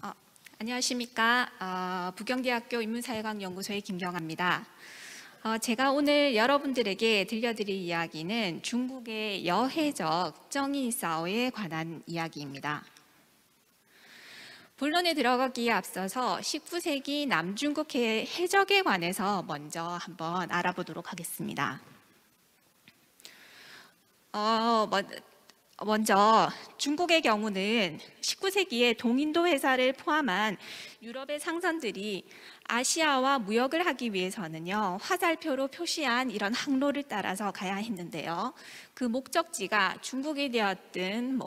어, 안녕하십니까. 부경대학교 인문사회과학연구소의 김경아입니다. 제가 오늘 여러분들에게 들려드릴 이야기는 중국의 여해적 정의사오에 관한 이야기입니다. 본론에 들어가기에 앞서서 19세기 남중국해 해적에 관해서 먼저 한번 알아보도록 하겠습니다. 먼저 중국의 경우는 19세기에 동인도 회사를 포함한 유럽의 상선들이 아시아와 무역을 하기 위해서는요, 화살표로 표시한 이런 항로를 따라서 가야 했는데요. 그 목적지가 중국이 되었든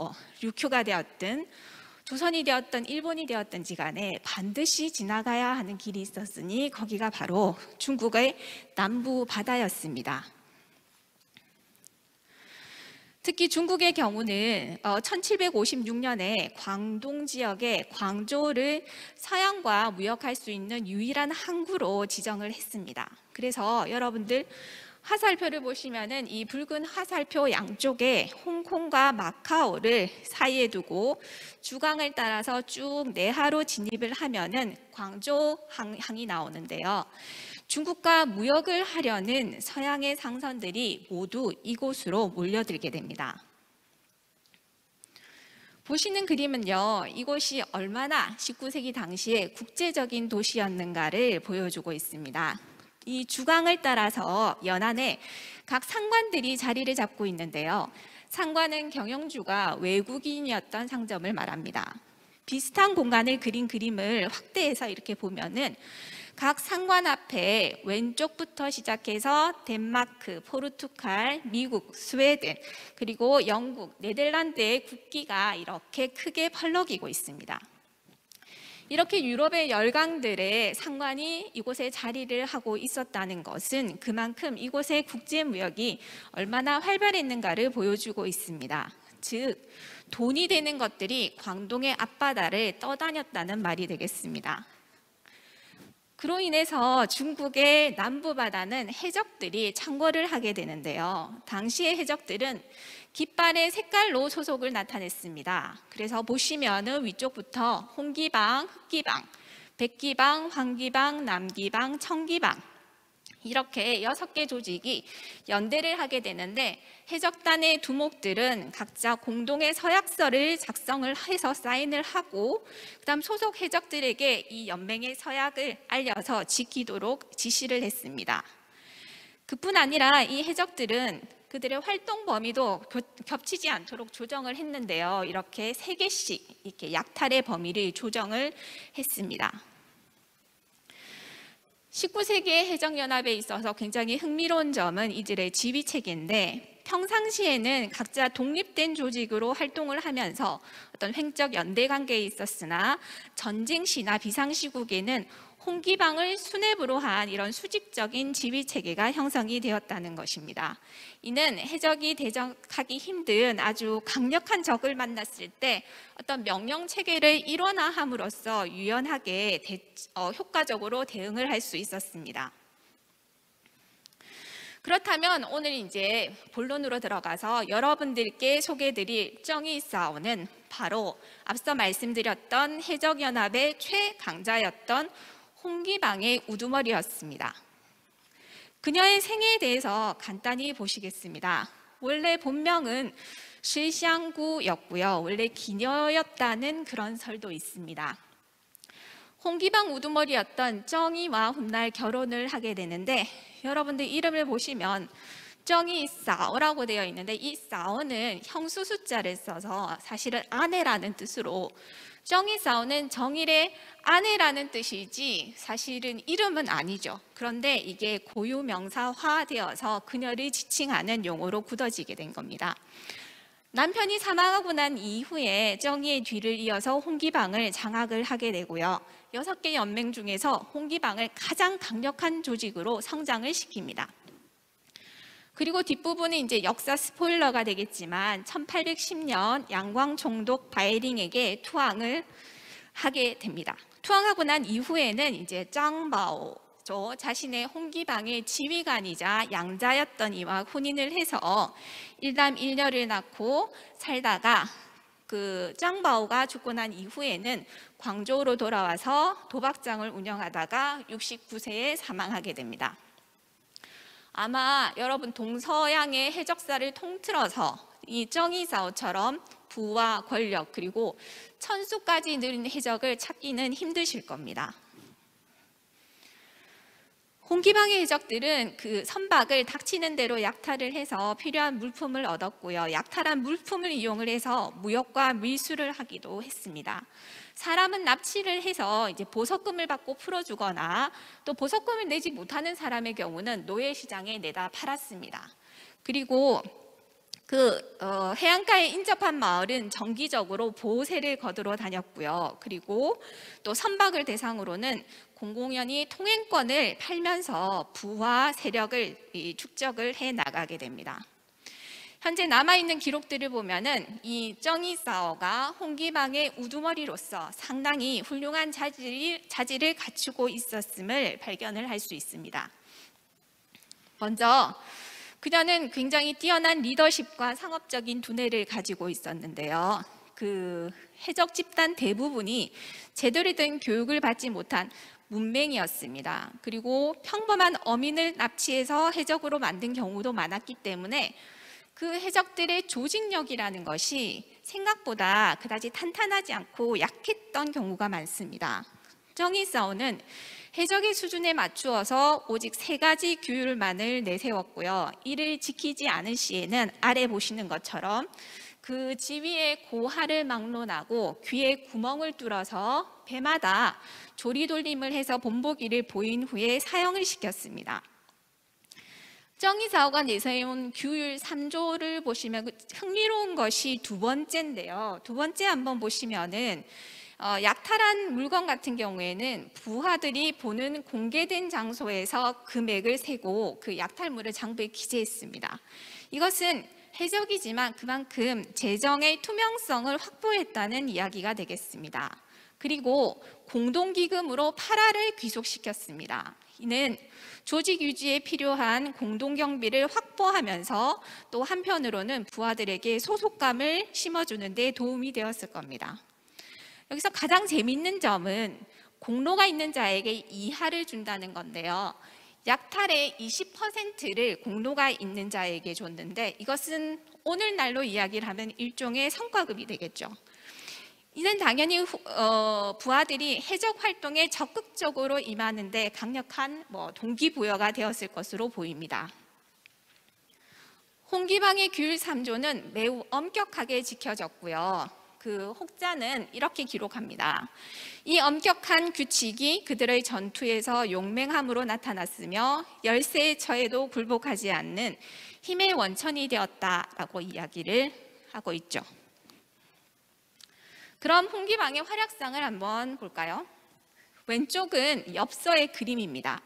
류큐가 되었든 조선이 되었든 일본이 되었든지 간에 반드시 지나가야 하는 길이 있었으니 거기가 바로 중국의 남부 바다였습니다. 특히 중국의 경우는 1756년에 광동 지역의 광저우를 서양과 무역할 수 있는 유일한 항구로 지정을 했습니다. 그래서 여러분들 화살표를 보시면은 이 붉은 화살표 양쪽에 홍콩과 마카오를 사이에 두고 주강을 따라서 쭉 내하로 진입을 하면은 광저우 항이 나오는데요. 중국과 무역을 하려는 서양의 상선들이 모두 이곳으로 몰려들게 됩니다. 보시는 그림은요, 이곳이 얼마나 19세기 당시에 국제적인 도시였는가를 보여주고 있습니다. 이 주강을 따라서 연안에 각 상관들이 자리를 잡고 있는데요. 상관은 경영주가 외국인이었던 상점을 말합니다. 비슷한 공간을 그린 그림을 확대해서 이렇게 보면은 각 상관 앞에 왼쪽부터 시작해서 덴마크, 포르투갈, 미국, 스웨덴, 그리고 영국, 네덜란드의 국기가 이렇게 크게 펄럭이고 있습니다. 이렇게 유럽의 열강들의 상관이 이곳에 자리를 하고 있었다는 것은 그만큼 이곳의 국제무역이 얼마나 활발했는가를 보여주고 있습니다. 즉, 돈이 되는 것들이 광동의 앞바다를 떠다녔다는 말이 되겠습니다. 그로 인해서 중국의 남부바다는 해적들이 창궐을 하게 되는데요. 당시의 해적들은 깃발의 색깔로 소속을 나타냈습니다. 그래서 보시면은 위쪽부터 홍기방, 흑기방, 백기방, 황기방, 남기방, 청기방 이렇게 6개 조직이 연대를 하게 되는데 해적단의 두목들은 각자 공동의 서약서를 작성을 해서 사인을 하고 그다음 소속 해적들에게 이 연맹의 서약을 알려서 지키도록 지시를 했습니다. 그뿐 아니라 이 해적들은 그들의 활동 범위도 겹치지 않도록 조정을 했는데요. 이렇게 3개씩 이렇게 약탈의 범위를 조정을 했습니다. 19세기의 해적연합에 있어서 굉장히 흥미로운 점은 이들의 지휘체계인데 평상시에는 각자 독립된 조직으로 활동을 하면서 어떤 횡적 연대 관계에 있었으나 전쟁 시나 비상시국에는 홍기방을 수뇌부로 한 이런 수직적인 지휘체계가 형성이 되었다는 것입니다. 이는 해적이 대적하기 힘든 아주 강력한 적을 만났을 때 어떤 명령체계를 일원화함으로써 유연하게 효과적으로 대응을 할 수 있었습니다. 그렇다면 오늘 이제 본론으로 들어가서 여러분들께 소개해드릴 정의사오는 바로 앞서 말씀드렸던 해적연합의 최강자였던 홍기방의 우두머리였습니다. 그녀의 생애에 대해서 간단히 보시겠습니다. 원래 본명은 실샹구였고요. 원래 기녀였다는 그런 설도 있습니다. 홍기방 우두머리였던 정이와 훗날 결혼을 하게 되는데 여러분들 이름을 보시면 정의사오라고 되어 있는데 이 사오는 형수 숫자를 써서 사실은 아내라는 뜻으로 정의사오는 정일의 아내라는 뜻이지 사실은 이름은 아니죠. 그런데 이게 고유명사화되어서 그녀를 지칭하는 용어로 굳어지게 된 겁니다. 남편이 사망하고 난 이후에 정의의 뒤를 이어서 홍기방을 장악을 하게 되고요. 6개 연맹 중에서 홍기방을 가장 강력한 조직으로 성장을 시킵니다. 그리고 뒷부분은 이제 역사 스포일러가 되겠지만 1810년 양광 총독 바이링에게 투항을 하게 됩니다. 투항하고 난 이후에는 이제 짱바오 자신의 홍기방의 지휘관이자 양자였던 이와 혼인을 해서 일남 일녀를 낳고 살다가 그 짱바오가 죽고 난 이후에는 광저우로 돌아와서 도박장을 운영하다가 69세에 사망하게 됩니다. 아마 여러분 동서양의 해적사를 통틀어서 이 쩡이사오처럼 부와 권력 그리고 천수까지 누린 해적을 찾기는 힘드실 겁니다. 홍기방의 해적들은 그 선박을 닥치는 대로 약탈을 해서 필요한 물품을 얻었고요. 약탈한 물품을 이용을 해서 무역과 밀수를 하기도 했습니다. 사람은 납치를 해서 이제 보석금을 받고 풀어주거나 또 보석금을 내지 못하는 사람의 경우는 노예시장에 내다 팔았습니다. 그리고 해안가에 인접한 마을은 정기적으로 보호세를 거두러 다녔고요. 그리고 또 선박을 대상으로는 공공연히 통행권을 팔면서 부와 세력을 축적을 해 나가게 됩니다. 현재 남아있는 기록들을 보면은 이 쩡이사오가 홍기방의 우두머리로서 상당히 훌륭한 자질을 갖추고 있었음을 발견을 할 수 있습니다. 먼저 그녀는 굉장히 뛰어난 리더십과 상업적인 두뇌를 가지고 있었는데요. 그 해적 집단 대부분이 제대로 된 교육을 받지 못한 문맹이었습니다. 그리고 평범한 어민을 납치해서 해적으로 만든 경우도 많았기 때문에 그 해적들의 조직력이라는 것이 생각보다 그다지 탄탄하지 않고 약했던 경우가 많습니다. 쩡이사오는 해적의 수준에 맞추어서 오직 3가지 규율만을 내세웠고요. 이를 지키지 않을 시에는 아래 보시는 것처럼 그 지위의 고하를 막론하고 귀에 구멍을 뚫어서 배마다 조리돌림을 해서 본보기를 보인 후에 사형을 시켰습니다. 쩡이사오가 내세운 규율 3조를 보시면 흥미로운 것이 2번째인데요. 2번째 한번 보시면은 약탈한 물건 같은 경우에는 부하들이 보는 공개된 장소에서 금액을 세고 그 약탈물을 장부에 기재했습니다. 이것은 해적이지만 그만큼 재정의 투명성을 확보했다는 이야기가 되겠습니다. 그리고 공동기금으로 파라를 귀속시켰습니다. 이는 조직 유지에 필요한 공동경비를 확보하면서 또 한편으로는 부하들에게 소속감을 심어주는 데 도움이 되었을 겁니다. 여기서 가장 재미있는 점은 공로가 있는 자에게 이하를 준다는 건데요. 약탈의 20%를 공로가 있는 자에게 줬는데 이것은 오늘날로 이야기를 하면 일종의 성과급이 되겠죠. 이는 당연히 부하들이 해적 활동에 적극적으로 임하는데 강력한 동기부여가 되었을 것으로 보입니다. 홍기방의 규율 3조는 매우 엄격하게 지켜졌고요. 그 혹자는 이렇게 기록합니다. 이 엄격한 규칙이 그들의 전투에서 용맹함으로 나타났으며 열세의 처에도 굴복하지 않는 힘의 원천이 되었다라고 이야기를 하고 있죠. 그럼 홍기방의 활약상을 한번 볼까요? 왼쪽은 엽서의 그림입니다.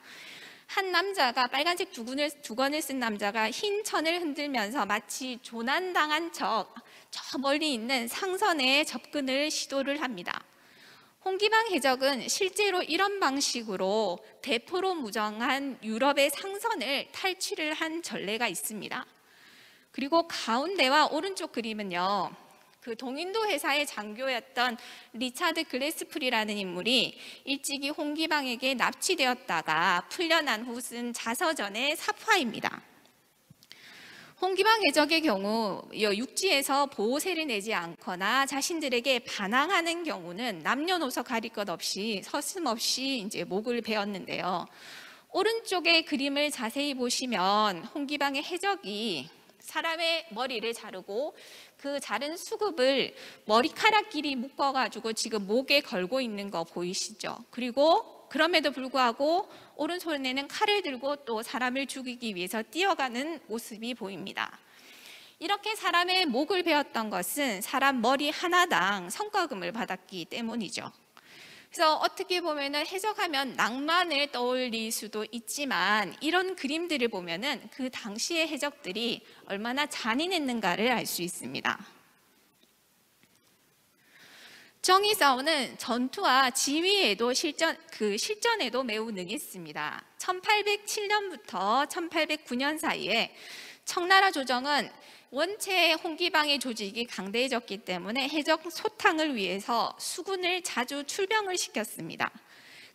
한 남자가 빨간색 두건을 쓴 남자가 흰 천을 흔들면서 마치 조난당한 척 저 멀리 있는 상선에 접근을 시도를 합니다. 홍기방 해적은 실제로 이런 방식으로 대포로 무장한 유럽의 상선을 탈취를 한 전례가 있습니다. 그리고 가운데와 오른쪽 그림은요, 그 동인도 회사의 장교였던 리차드 글래스프리라는 인물이 일찍이 홍기방에게 납치되었다가 풀려난 후 쓴 자서전의 삽화입니다. 홍기방 해적의 경우 육지에서 보호세를 내지 않거나 자신들에게 반항하는 경우는 남녀노소 가릴 것 없이 서슴없이 이제 목을 베었는데요. 오른쪽의 그림을 자세히 보시면 홍기방의 해적이 사람의 머리를 자르고 그 자른 수급을 머리카락끼리 묶어가지고 지금 목에 걸고 있는 거 보이시죠? 그리고 그럼에도 불구하고 오른손에는 칼을 들고 또 사람을 죽이기 위해서 뛰어가는 모습이 보입니다. 이렇게 사람의 목을 베었던 것은 사람 머리 하나당 성과금을 받았기 때문이죠. 그래서 어떻게 보면은 해석하면 낭만을 떠올릴 수도 있지만 이런 그림들을 보면은 그 당시의 해적들이 얼마나 잔인했는가를 알 수 있습니다. 쩡이사오는 전투와 지휘에도 실전에도 매우 능했습니다. 1807년부터 1809년 사이에 청나라 조정은 원체 홍기방의 조직이 강대해졌기 때문에 해적 소탕을 위해서 수군을 자주 출병을 시켰습니다.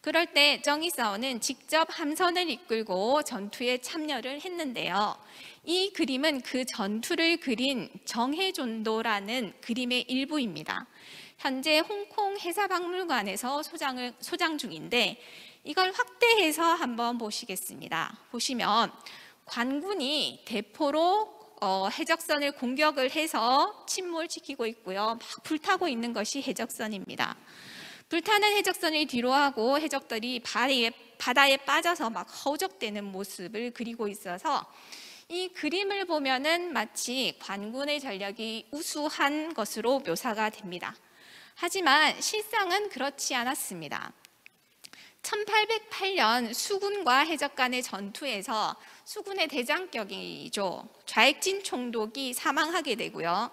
그럴 때 정의사원은 직접 함선을 이끌고 전투에 참여를 했는데요. 이 그림은 그 전투를 그린 정해존도라는 그림의 일부입니다. 현재 홍콩 해사박물관에서 소장 중인데 이걸 확대해서 한번 보시겠습니다. 보시면 관군이 대포로 해적선을 공격을 해서 침몰시키고 있고요. 막 불타고 있는 것이 해적선입니다. 불타는 해적선을 뒤로하고 해적들이 바다에 빠져서 막 허우적대는 모습을 그리고 있어서 이 그림을 보면은 마치 관군의 전력이 우수한 것으로 묘사가 됩니다. 하지만 실상은 그렇지 않았습니다. 1808년 수군과 해적 간의 전투에서 수군의 대장격이죠. 좌익진 총독이 사망하게 되고요.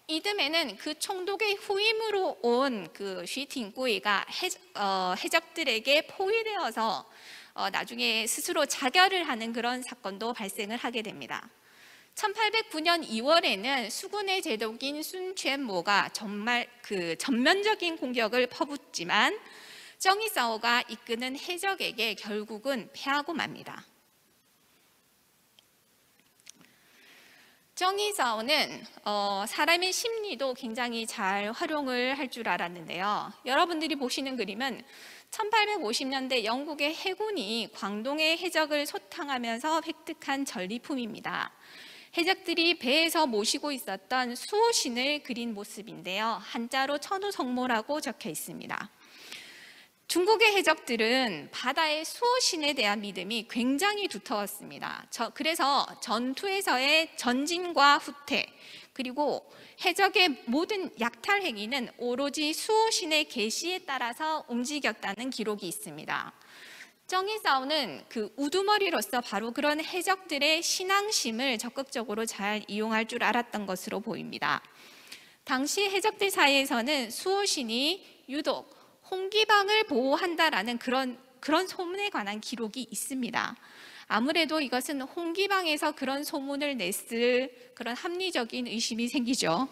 이듬해는 그 총독의 후임으로 온 그 쉬팅구이가 해적들에게 포위되어서 나중에 스스로 자결을 하는 그런 사건도 발생을 하게 됩니다. 1809년 2월에는 수군의 제독인 순첸모가 정말 그 전면적인 공격을 퍼붓지만 정의사오가 이끄는 해적에게 결국은 패하고 맙니다. 정의사오는 사람의 심리도 굉장히 잘 활용을 할 줄 알았는데요. 여러분들이 보시는 그림은 1850년대 영국의 해군이 광동의 해적을 소탕하면서 획득한 전리품입니다. 해적들이 배에서 모시고 있었던 수호신을 그린 모습인데요. 한자로 천우성모라고 적혀 있습니다. 중국의 해적들은 바다의 수호신에 대한 믿음이 굉장히 두터웠습니다. 그래서 전투에서의 전진과 후퇴, 그리고 해적의 모든 약탈 행위는 오로지 수호신의 계시에 따라서 움직였다는 기록이 있습니다. 정의사오는 그 우두머리로서 바로 그런 해적들의 신앙심을 적극적으로 잘 이용할 줄 알았던 것으로 보입니다. 당시 해적들 사이에서는 수호신이 유독 홍기방을 보호한다라는 그런 소문에 관한 기록이 있습니다. 아무래도 이것은 홍기방에서 그런 소문을 냈을 그런 합리적인 의심이 생기죠.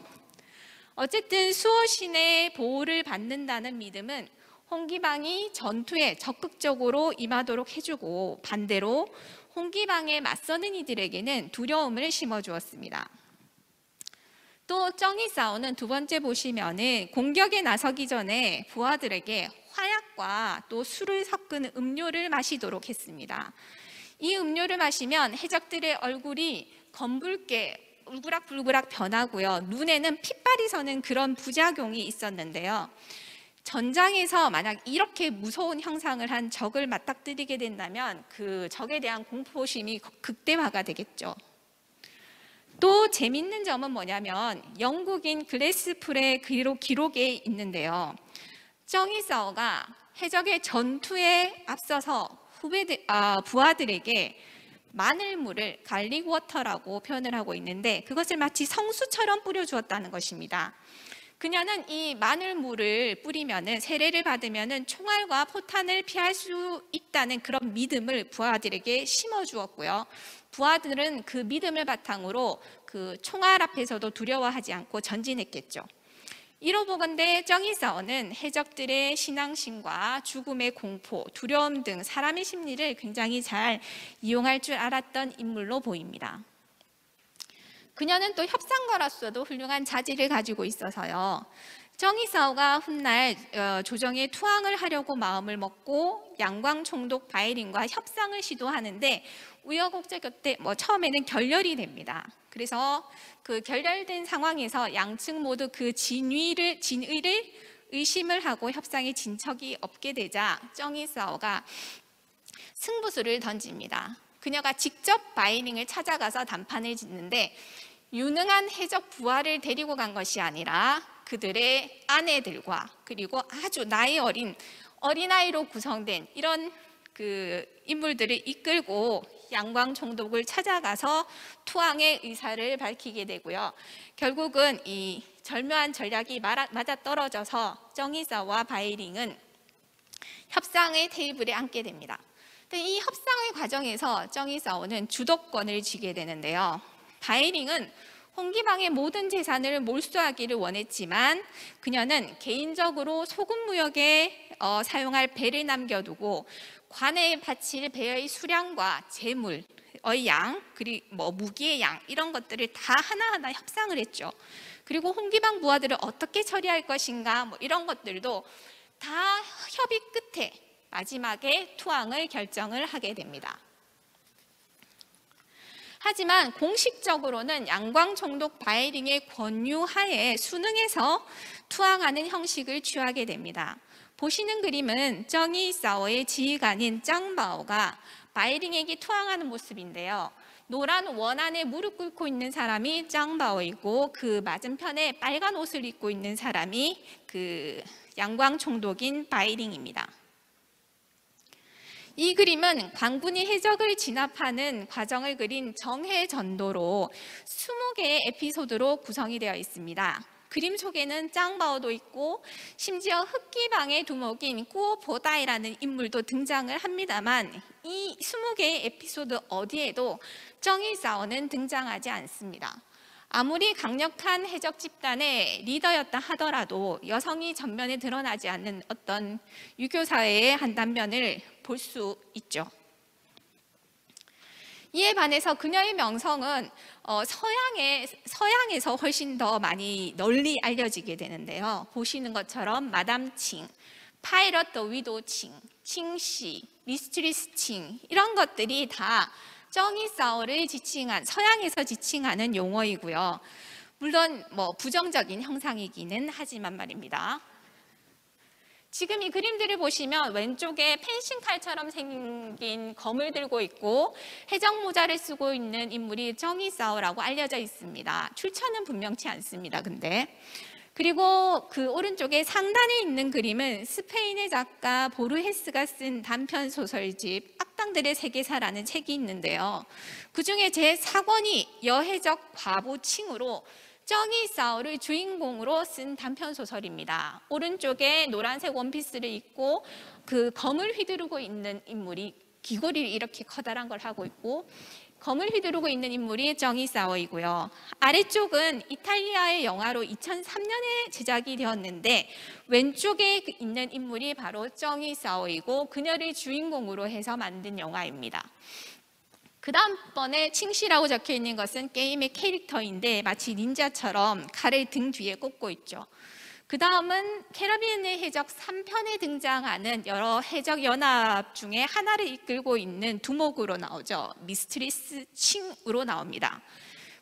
어쨌든 수호신의 보호를 받는다는 믿음은 홍기방이 전투에 적극적으로 임하도록 해주고 반대로 홍기방에 맞서는 이들에게는 두려움을 심어주었습니다. 또 정의사오는 두 번째 보시면은 공격에 나서기 전에 부하들에게 화약과 또 술을 섞은 음료를 마시도록 했습니다. 이 음료를 마시면 해적들의 얼굴이 검붉게 울그락불그락 변하고요. 눈에는 핏발이 서는 그런 부작용이 있었는데요. 전장에서 만약 이렇게 무서운 형상을 한 적을 맞닥뜨리게 된다면 그 적에 대한 공포심이 극대화가 되겠죠. 또 재밌는 점은 뭐냐면 영국인 글래스풀의 기록에 있는데요. 정의사오가 해적의 전투에 앞서서 부하들에게 마늘물을 갈릭 워터라고 표현을 하고 있는데 그것을 마치 성수처럼 뿌려주었다는 것입니다. 그녀는 이 마늘물을 뿌리면은 세례를 받으면은 총알과 포탄을 피할 수 있다는 그런 믿음을 부하들에게 심어주었고요. 부하들은 그 믿음을 바탕으로 그 총알 앞에서도 두려워하지 않고 전진했겠죠. 이로보건대 정의사오는 해적들의 신앙심과 죽음의 공포, 두려움 등 사람의 심리를 굉장히 잘 이용할 줄 알았던 인물로 보입니다. 그녀는 또 협상가로서도 훌륭한 자질을 가지고 있어서요. 정의사오가 훗날 조정에 투항을 하려고 마음을 먹고 양광 총독 바이린과 협상을 시도하는데 우여곡절 끝에 처음에는 결렬이 됩니다. 그래서 그 결렬된 상황에서 양측 모두 그 진의를 의심을 하고 협상에 진척이 없게 되자 정의사오가 승부수를 던집니다. 그녀가 직접 바이링을 찾아가서 담판을 짓는데 유능한 해적 부하를 데리고 간 것이 아니라 그들의 아내들과 그리고 아주 나이 어린 어린아이로 구성된 이런 그 인물들을 이끌고 양광 총독을 찾아가서 투항의 의사를 밝히게 되고요. 결국은 이 절묘한 전략이 맞아떨어져서 정의사와 바이링은 협상의 테이블에 앉게 됩니다. 이 협상의 과정에서 정의사오는 주도권을 쥐게 되는데요. 바이링은 홍기방의 모든 재산을 몰수하기를 원했지만 그녀는 개인적으로 소금 무역에 사용할 배를 남겨두고 관에 바칠 배의 수량과 재물의 양, 그리고 무기의 양 이런 것들을 다 하나하나 협상을 했죠. 그리고 홍기방 부하들을 어떻게 처리할 것인가 이런 것들도 다 협의 끝에 마지막에 투항을 결정을 하게 됩니다. 하지만 공식적으로는 양광총독 바이링의 권유하에 순응해서 투항하는 형식을 취하게 됩니다. 보시는 그림은 정의사오의 지휘관인 짱바오가 바이링에게 투항하는 모습인데요. 노란 원안에 무릎 꿇고 있는 사람이 짱바오이고 그 맞은편에 빨간 옷을 입고 있는 사람이 그 양광총독인 바이링입니다. 이 그림은 광군이 해적을 진압하는 과정을 그린 정해전도로 20개의 에피소드로 구성이 되어 있습니다. 그림 속에는 짱바오도 있고 심지어 흑기방의 두목인 꾸오보다이라는 인물도 등장을 합니다만 이 20개의 에피소드 어디에도 정의사오는 등장하지 않습니다. 아무리 강력한 해적 집단의 리더였다 하더라도 여성이 전면에 드러나지 않는 어떤 유교 사회의 한 단면을 볼 수 있죠. 이에 반해서 그녀의 명성은 서양에서 훨씬 더 많이 널리 알려지게 되는데요. 보시는 것처럼 마담 칭, 파이럿 더 위도 칭, 칭씨, 미스트리스 칭 이런 것들이 다 정의사오를 지칭한 서양에서 지칭하는 용어이고요. 물론 부정적인 형상이기는 하지만 말입니다. 지금 이 그림들을 보시면 왼쪽에 펜싱칼처럼 생긴 검을 들고 있고 해적 모자를 쓰고 있는 인물이 정의사오라고 알려져 있습니다. 출처는 분명치 않습니다. 근데 그리고 그 오른쪽에 상단에 있는 그림은 스페인의 작가 보르헤스가 쓴 단편 소설집 악당들의 세계사라는 책이 있는데요. 그중에 제 4권이 여해적 과부칭으로 정의사오를 주인공으로 쓴 단편 소설입니다. 오른쪽에 노란색 원피스를 입고 그 검을 휘두르고 있는 인물이 귀걸이를 이렇게 커다란 걸 하고 있고 검을 휘두르고 있는 인물이 정의사오이고요. 아래쪽은 이탈리아의 영화로 2003년에 제작이 되었는데 왼쪽에 있는 인물이 바로 정의사오이고 그녀를 주인공으로 해서 만든 영화입니다. 그 다음번에 칭시라고 적혀 있는 것은 게임의 캐릭터인데 마치 닌자처럼 칼을 등 뒤에 꽂고 있죠. 그 다음은 캐리비안의 해적 3편에 등장하는 여러 해적 연합 중에 하나를 이끌고 있는 두목으로 나오죠. 미스트리스 칭으로 나옵니다.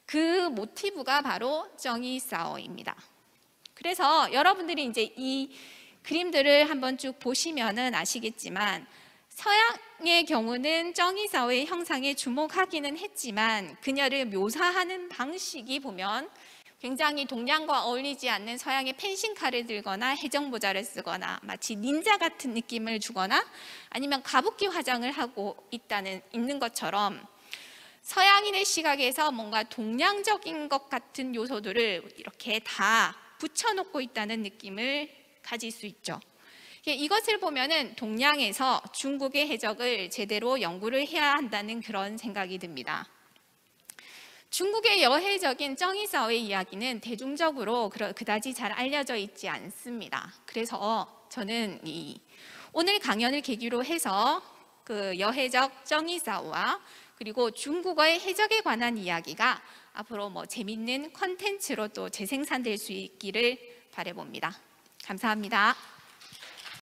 그 모티브가 바로 정의사오입니다. 그래서 여러분들이 이제 이 그림들을 한번 쭉 보시면은 아시겠지만 서양의 경우는 정의사오의 형상에 주목하기는 했지만 그녀를 묘사하는 방식이 보면 굉장히 동양과 어울리지 않는 서양의 펜싱칼을 들거나 해적모자를 쓰거나 마치 닌자 같은 느낌을 주거나 아니면 가부키 화장을 하고 있는 것처럼 서양인의 시각에서 뭔가 동양적인 것 같은 요소들을 이렇게 다 붙여놓고 있다는 느낌을 가질 수 있죠. 이것을 보면은 동양에서 중국의 해적을 제대로 연구를 해야 한다는 그런 생각이 듭니다. 중국의 여해적인 정의사오의 이야기는 대중적으로 그다지 잘 알려져 있지 않습니다. 그래서 저는 오늘 강연을 계기로 해서 그 여해적 정의사오와 그리고 중국어의 해적에 관한 이야기가 앞으로 재밌는 콘텐츠로 또 재생산될 수 있기를 바라봅니다. 감사합니다.